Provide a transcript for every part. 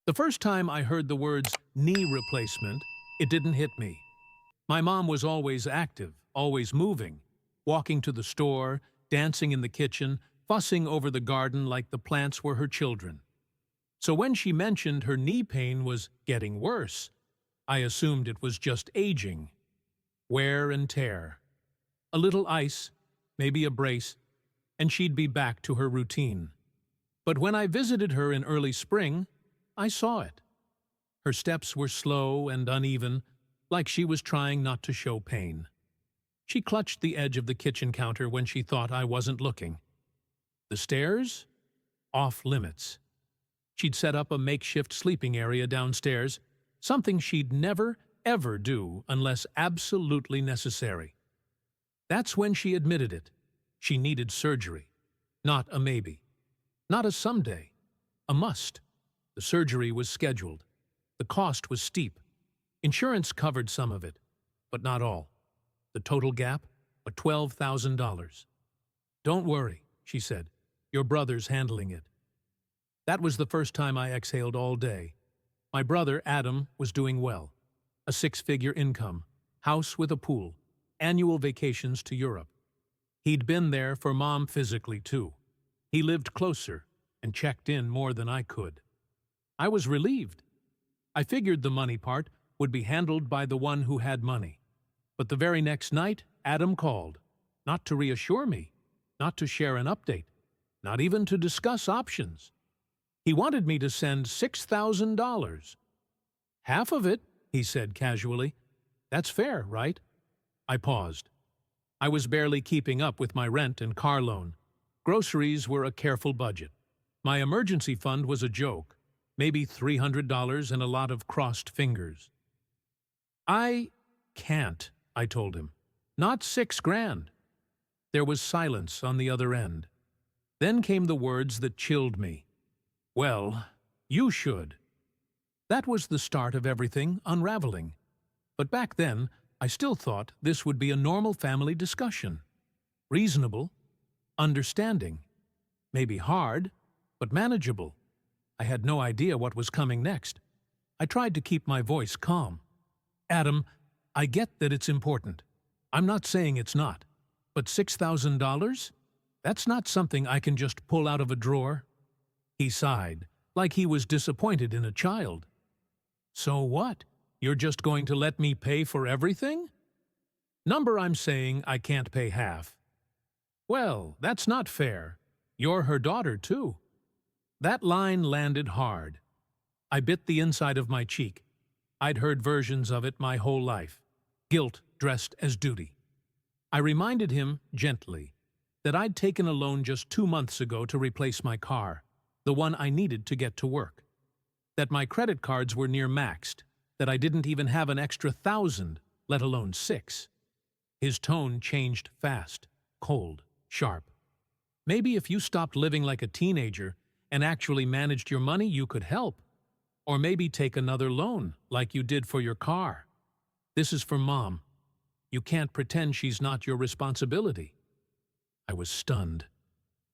The first time I heard the words knee replacement, it didn't hit me. My mom was always active, always moving, walking to the store, dancing in the kitchen, fussing over the garden like the plants were her children. So when she mentioned her knee pain was getting worse, I assumed it was just aging. Wear and tear. A little ice, maybe a brace, and she'd be back to her routine. But when I visited her in early spring, I saw it. Her steps were slow and uneven, like she was trying not to show pain. She clutched the edge of the kitchen counter when she thought I wasn't looking. The stairs? Off limits. She'd set up a makeshift sleeping area downstairs, something she'd never, ever do unless absolutely necessary. That's when she admitted it. She needed surgery. Not a maybe. Not a someday. A must. The surgery was scheduled. The cost was steep. Insurance covered some of it, but not all. The total gap? $12,000. Don't worry, she said. Your brother's handling it. That was the first time I exhaled all day. My brother, Adam, was doing well. A six-figure income, house with a pool, annual vacations to Europe. He'd been there for Mom physically, too. He lived closer and checked in more than I could. I was relieved. I figured the money part would be handled by the one who had money. But the very next night, Adam called, not to reassure me, not to share an update, not even to discuss options. He wanted me to send $6,000. Half of it, he said casually. That's fair, right? I paused. I was barely keeping up with my rent and car loan. Groceries were a careful budget. My emergency fund was a joke, maybe $300 and a lot of crossed fingers. I can't, I told him. Not $6,000. There was silence on the other end. Then came the words that chilled me. Well, you should. That was the start of everything unraveling. But back then, I still thought this would be a normal family discussion. Reasonable, understanding, maybe hard, but manageable. I had no idea what was coming next. I tried to keep my voice calm. Adam, I get that it's important. I'm not saying it's not. But $6,000? That's not something I can just pull out of a drawer. He sighed, like he was disappointed in a child. So what? You're just going to let me pay for everything? Number I'm saying I can't pay half. Well, that's not fair. You're her daughter, too. That line landed hard. I bit the inside of my cheek. I'd heard versions of it my whole life. Guilt dressed as duty. I reminded him, gently, that I'd taken a loan just 2 months ago to replace my car, the one I needed to get to work. That my credit cards were near maxed, that I didn't even have an extra 1,000, let alone 6. His tone changed fast, cold, sharp. Maybe if you stopped living like a teenager and actually managed your money, you could help. Or maybe take another loan, like you did for your car. This is for Mom. You can't pretend she's not your responsibility. I was stunned.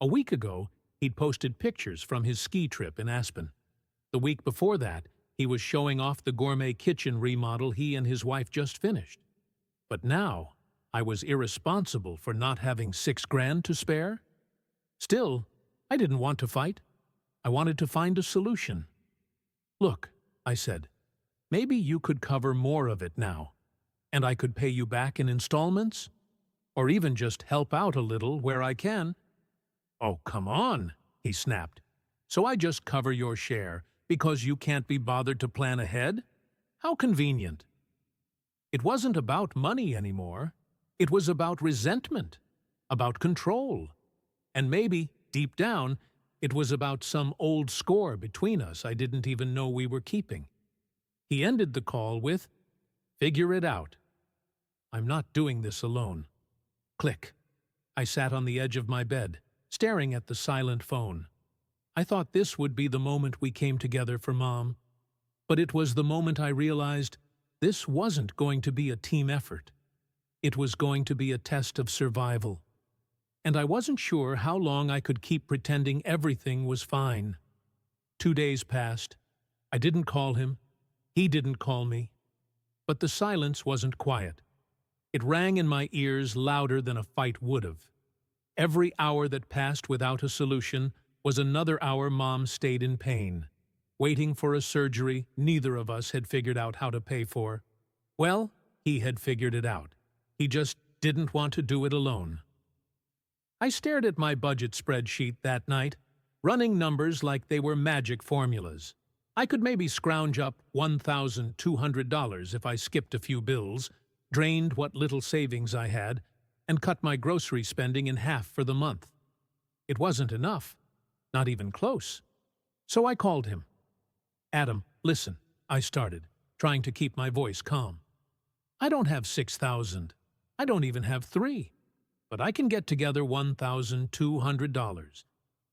A week ago, he'd posted pictures from his ski trip in Aspen. The week before that, he was showing off the gourmet kitchen remodel he and his wife just finished. But now, I was irresponsible for not having $6,000 to spare. Still, I didn't want to fight. I wanted to find a solution. Look, I said, maybe you could cover more of it now, and I could pay you back in installments, or even just help out a little where I can. Oh, come on, he snapped. So I just cover your share because you can't be bothered to plan ahead? How convenient. It wasn't about money anymore. It was about resentment, about control. And maybe, deep down, it was about some old score between us I didn't even know we were keeping. He ended the call with, "Figure it out. I'm not doing this alone." Click. I sat on the edge of my bed, staring at the silent phone. I thought this would be the moment we came together for Mom. But it was the moment I realized this wasn't going to be a team effort. It was going to be a test of survival. And I wasn't sure how long I could keep pretending everything was fine. 2 days passed. I didn't call him. He didn't call me. But the silence wasn't quiet. It rang in my ears louder than a fight would have. Every hour that passed without a solution was another hour Mom stayed in pain, waiting for a surgery neither of us had figured out how to pay for. Well, he had figured it out. He just didn't want to do it alone. I stared at my budget spreadsheet that night, running numbers like they were magic formulas. I could maybe scrounge up $1,200 if I skipped a few bills, drained what little savings I had, and cut my grocery spending in half for the month. It wasn't enough, not even close. So I called him. "Adam, listen," I started, trying to keep my voice calm. "I don't have 6,000. I don't even have 3. But I can get together $1,200.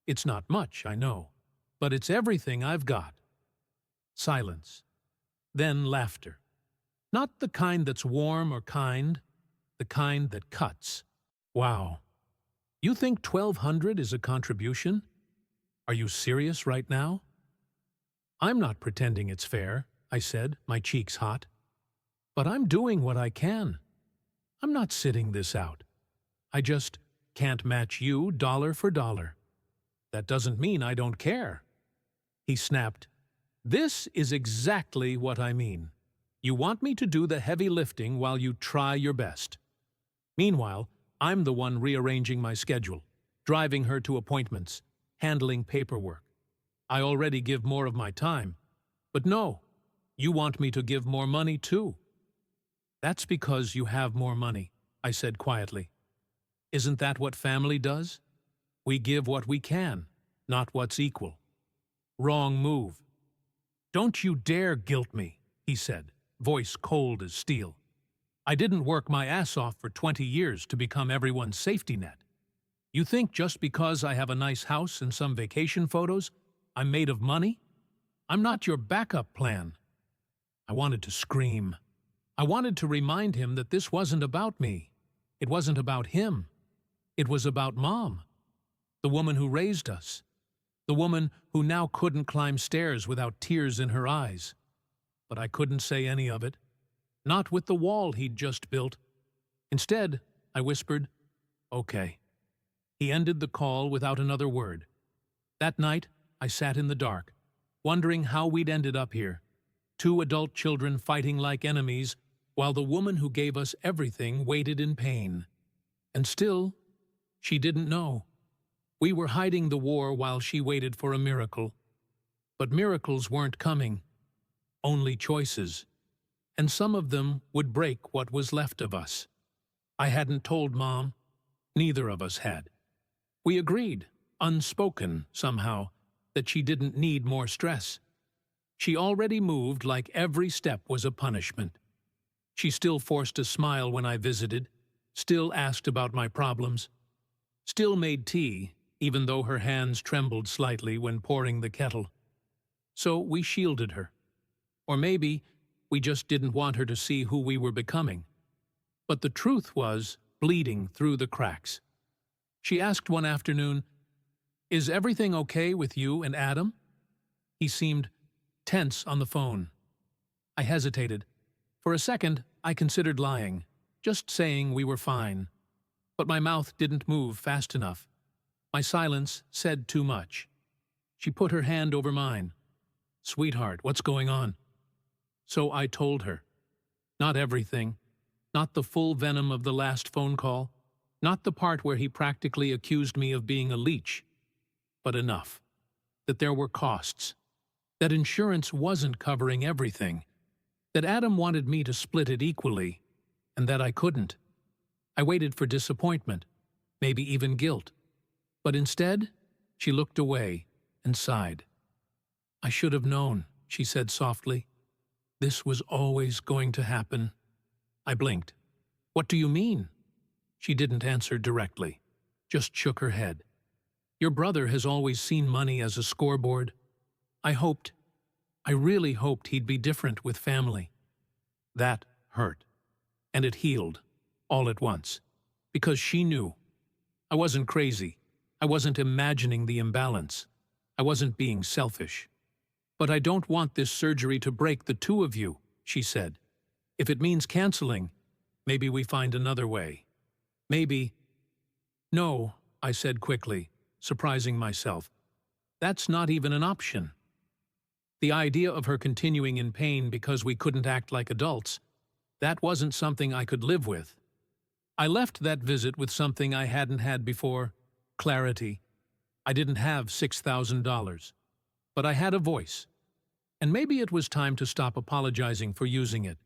It's not much, I know, but it's everything I've got." Silence. Then laughter. Not the kind that's warm or kind, the kind that cuts. "Wow. You think 1,200 is a contribution? Are you serious right now?" "I'm not pretending it's fair," I said, my cheeks hot. "But I'm doing what I can. I'm not sitting this out. I just can't match you dollar for dollar. That doesn't mean I don't care." He snapped. "This is exactly what I mean. You want me to do the heavy lifting while you try your best. Meanwhile, I'm the one rearranging my schedule, driving her to appointments, handling paperwork. I already give more of my time. But no, you want me to give more money too." "That's because you have more money," I said quietly. "Isn't that what family does? We give what we can, not what's equal." "Wrong move." "Don't you dare guilt me," he said, voice cold as steel. "I didn't work my ass off for 20 years to become everyone's safety net. You think just because I have a nice house and some vacation photos, I'm made of money? I'm not your backup plan." I wanted to scream. I wanted to remind him that this wasn't about me. It wasn't about him. It was about Mom, the woman who raised us, the woman who now couldn't climb stairs without tears in her eyes. But I couldn't say any of it, not with the wall he'd just built. Instead, I whispered, "Okay." He ended the call without another word. That night, I sat in the dark, wondering how we'd ended up here, 2 adult children fighting like enemies, while the woman who gave us everything waited in pain. And still, she didn't know. We were hiding the war while she waited for a miracle. But miracles weren't coming, only choices. And some of them would break what was left of us. I hadn't told Mom. Neither of us had. We agreed, unspoken somehow, that she didn't need more stress. She already moved like every step was a punishment. She still forced a smile when I visited, still asked about my problems, still made tea, even though her hands trembled slightly when pouring the kettle. So we shielded her. Or maybe we just didn't want her to see who we were becoming. But the truth was bleeding through the cracks. She asked one afternoon, "Is everything okay with you and Adam?" He seemed tense on the phone. I hesitated. For a second, I considered lying, just saying we were fine. But my mouth didn't move fast enough. My silence said too much. She put her hand over mine. "Sweetheart, what's going on?" So I told her. Not everything. Not the full venom of the last phone call. Not the part where he practically accused me of being a leech. But enough. That there were costs. That insurance wasn't covering everything. That Adam wanted me to split it equally. And that I couldn't. I waited for disappointment. Maybe even guilt. But instead, she looked away and sighed. "I should have known," she said softly. "This was always going to happen." I blinked. "What do you mean?" She didn't answer directly, just shook her head. "Your brother has always seen money as a scoreboard. I really hoped he'd be different with family." That hurt. And it healed, all at once. Because she knew. I wasn't crazy. I wasn't imagining the imbalance. I wasn't being selfish. But I don't want this surgery to break the two of you, she said. If it means canceling, maybe we find another way. Maybe. No, I said quickly, surprising myself. That's not even an option. The idea of her continuing in pain because we couldn't act like adults, that wasn't something I could live with. I left that visit with something I hadn't had before: clarity. I didn't have $6,000, but I had a voice. And maybe it was time to stop apologizing for using it.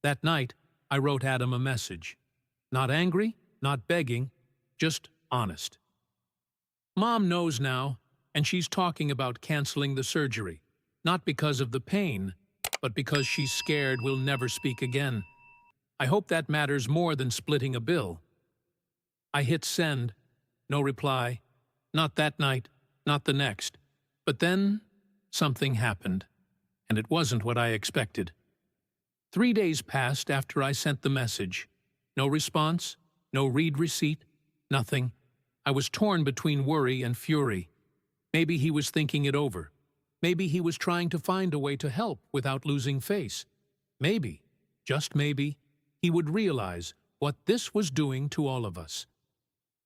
That night, I wrote Adam a message. Not angry, not begging, just honest. Mom knows now, and she's talking about canceling the surgery, not because of the pain, but because she's scared we'll never speak again. I hope that matters more than splitting a bill. I hit send. No reply. Not that night, not the next. But then, something happened, and it wasn't what I expected. 3 days passed after I sent the message. No response, no read receipt, nothing. I was torn between worry and fury. Maybe he was thinking it over. Maybe he was trying to find a way to help without losing face. Maybe, just maybe, he would realize what this was doing to all of us.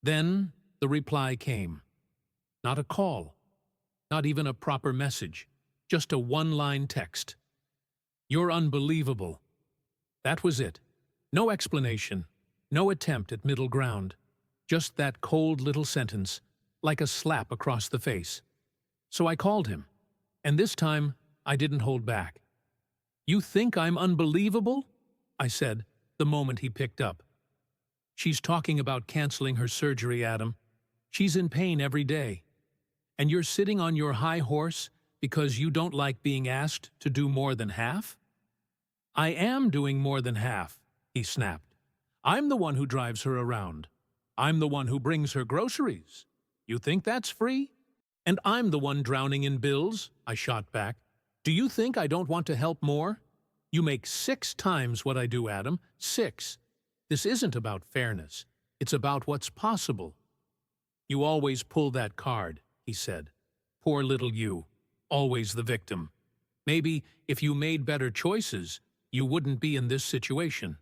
Then the reply came. Not a call, not even a proper message, just a one-line text. You're unbelievable. That was it. No explanation, no attempt at middle ground. Just that cold little sentence, like a slap across the face. So I called him, and this time I didn't hold back. You think I'm unbelievable? I said, the moment he picked up. She's talking about canceling her surgery, Adam. She's in pain every day. And you're sitting on your high horse because you don't like being asked to do more than half? I am doing more than half, he snapped. I'm the one who drives her around. I'm the one who brings her groceries. You think that's free? And I'm the one drowning in bills, I shot back. Do you think I don't want to help more? You make 6 times what I do, Adam. 6. This isn't about fairness. It's about what's possible. You always pull that card, he said. Poor little you, always the victim. Maybe if you made better choices, you wouldn't be in this situation.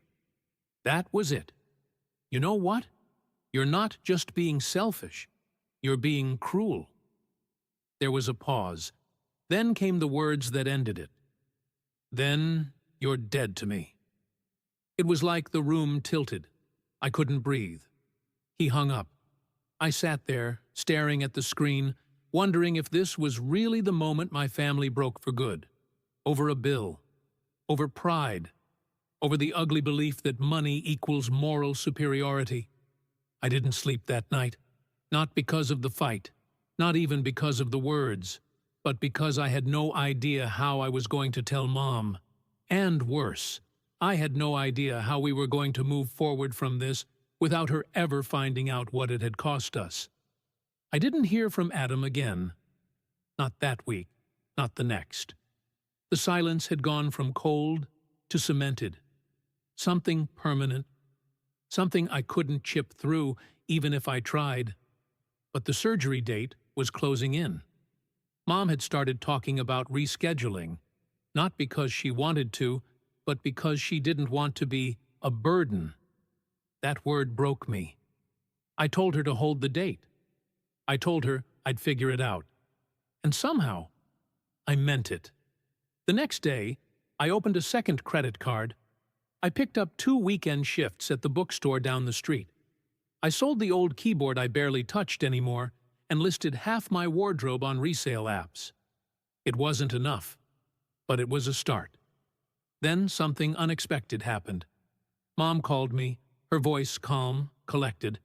That was it. You know what? You're not just being selfish. You're being cruel. There was a pause. Then came the words that ended it. Then you're dead to me. It was like the room tilted. I couldn't breathe. He hung up. I sat there, staring at the screen, wondering if this was really the moment my family broke for good. Over a bill. Over pride. Over the ugly belief that money equals moral superiority. I didn't sleep that night. Not because of the fight. Not even because of the words. But because I had no idea how I was going to tell Mom. And worse, I had no idea how we were going to move forward from this without her ever finding out what it had cost us. I didn't hear from Adam again. Not that week, not the next. The silence had gone from cold to cemented. Something permanent. Something I couldn't chip through even if I tried. But the surgery date was closing in. Mom had started talking about rescheduling, not because she wanted to, but because she didn't want to be a burden. That word broke me. I told her to hold the date. I told her I'd figure it out. And somehow, I meant it. The next day, I opened a second credit card. I picked up 2 weekend shifts at the bookstore down the street. I sold the old keyboard I barely touched anymore and listed half my wardrobe on resale apps. It wasn't enough, but it was a start. Then something unexpected happened. Mom called me, her voice calm, collected,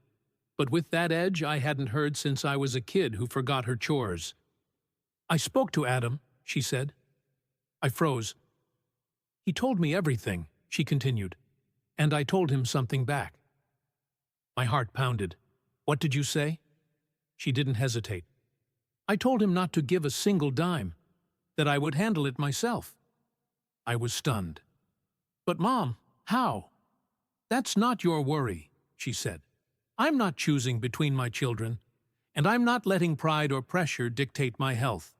but with that edge I hadn't heard since I was a kid who forgot her chores. I spoke to Adam, she said. I froze. He told me everything, she continued, and I told him something back. My heart pounded. What did you say? She didn't hesitate. I told him not to give a single dime, that I would handle it myself. I was stunned. But Mom, how? That's not your worry, she said. I'm not choosing between my children, and I'm not letting pride or pressure dictate my health.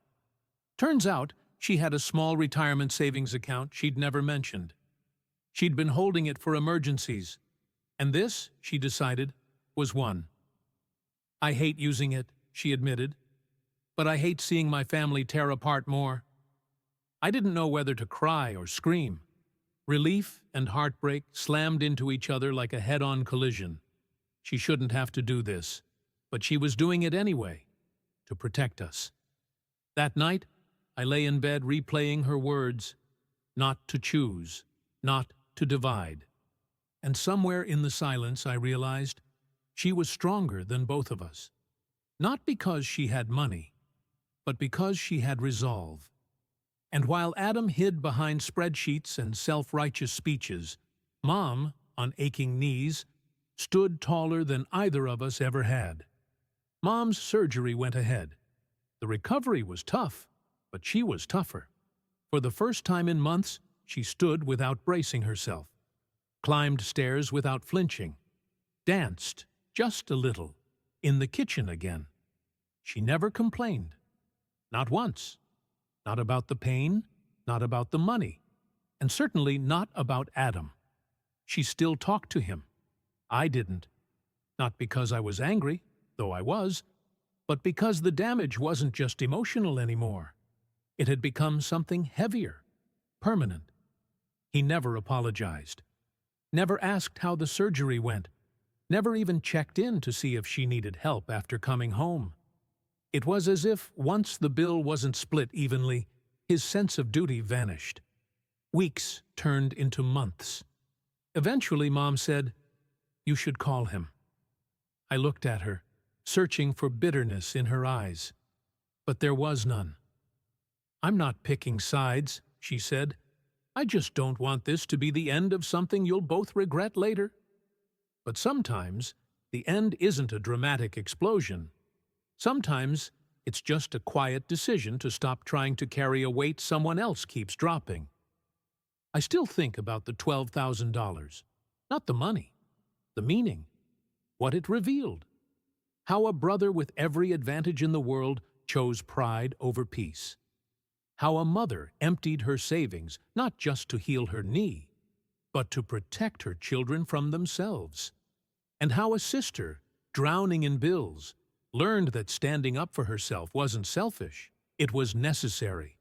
Turns out, She had a small retirement savings account she'd never mentioned. She'd been holding it for emergencies, and this, she decided, was one. I hate using it, she admitted, but I hate seeing my family tear apart more. I didn't know whether to cry or scream. Relief and heartbreak slammed into each other like a head-on collision. She shouldn't have to do this, but she was doing it anyway, to protect us. That night, I lay in bed replaying her words, not to choose, not to divide. And somewhere in the silence I realized she was stronger than both of us. Not because she had money, but because she had resolve. And while Adam hid behind spreadsheets and self-righteous speeches, Mom, on aching knees, stood taller than either of us ever had. Mom's surgery went ahead. The recovery was tough, but she was tougher. For the first time in months, she stood without bracing herself, climbed stairs without flinching, danced, just a little, in the kitchen again. She never complained. Not once. Not about the pain, not about the money, and certainly not about Adam. She still talked to him. I didn't. Not because I was angry, though I was, but because the damage wasn't just emotional anymore. It had become something heavier, permanent. He never apologized, never asked how the surgery went, never even checked in to see if she needed help after coming home. It was as if once the bill wasn't split evenly, his sense of duty vanished. Weeks turned into months. Eventually, Mom said, "You should call him." I looked at her, searching for bitterness in her eyes, but there was none. "I'm not picking sides," she said. "I just don't want this to be the end of something you'll both regret later." But sometimes, the end isn't a dramatic explosion. Sometimes, it's just a quiet decision to stop trying to carry a weight someone else keeps dropping. I still think about the $12,000. Not the money. The meaning. What it revealed. How a brother with every advantage in the world chose pride over peace. How a mother emptied her savings not just to heal her knee, but to protect her children from themselves. And how a sister, drowning in bills, learned that standing up for herself wasn't selfish, it was necessary.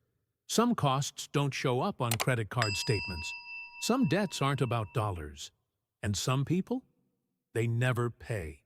Some costs don't show up on credit card statements. Some debts aren't about dollars. And some people, they never pay.